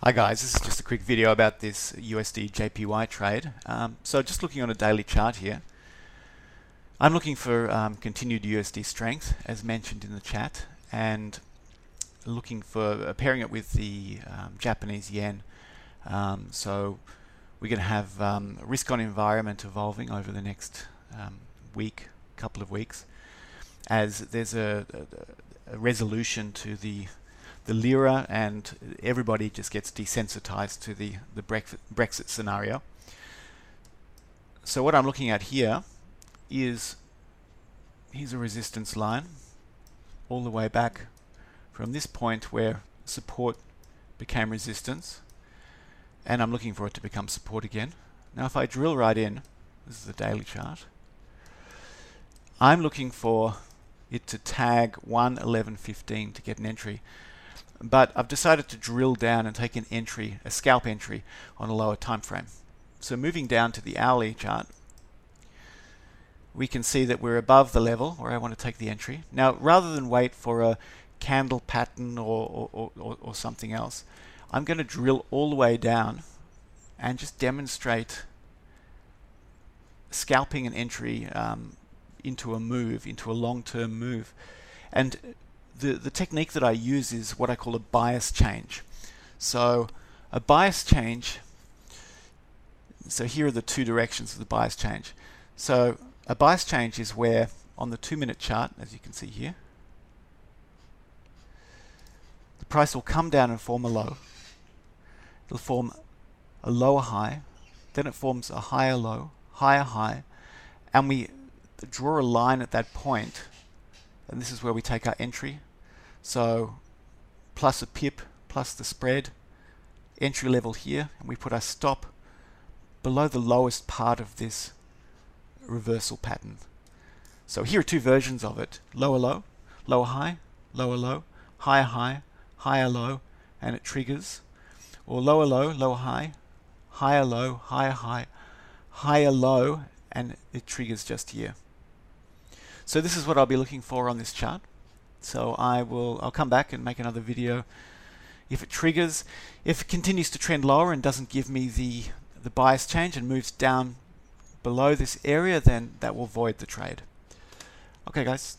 Hi guys, this is just a quick video about this USD JPY trade. So just looking on a daily chart here, I'm looking for continued USD strength as mentioned in the chat, and looking for pairing it with the Japanese yen. So we're going to have a risk-on environment evolving over the next couple of weeks, as there's a resolution to the lira, and everybody just gets desensitized to the Brexit scenario. So what I'm looking at here is, here's a resistance line all the way back from this point where support became resistance, and I'm looking for it to become support again. Now if I drill right in, this is the daily chart, I'm looking for it to tag 111.15 to get an entry. But I've decided to drill down and take an entry, a scalp entry, on a lower time frame. So moving down to the hourly chart, we can see that we're above the level where I want to take the entry. Now, rather than wait for a candle pattern or something else, I'm going to drill all the way down and just demonstrate scalping an entry into a move, into a long-term move. And the technique that I use is what I call a bias change. So a bias change, so here are the two directions of the bias change. So a bias change is where on the 2-minute chart, as you can see here, the price will come down and form a low. It'll form a lower high, then it forms a higher low, higher high, and we draw a line at that point, and this is where we take our entry. So plus a pip, plus the spread, entry level here, and we put our stop below the lowest part of this reversal pattern. So here are two versions of it: lower low, lower high, lower low, higher high, higher low, and it triggers. Or lower low, lower high, higher low, higher high, higher low, and it triggers just here. So this is what I'll be looking for on this chart. So I'll come back and make another video if it triggers. If it continues to trend lower and doesn't give me the bias change and moves down below this area, then that will void the trade. Okay guys,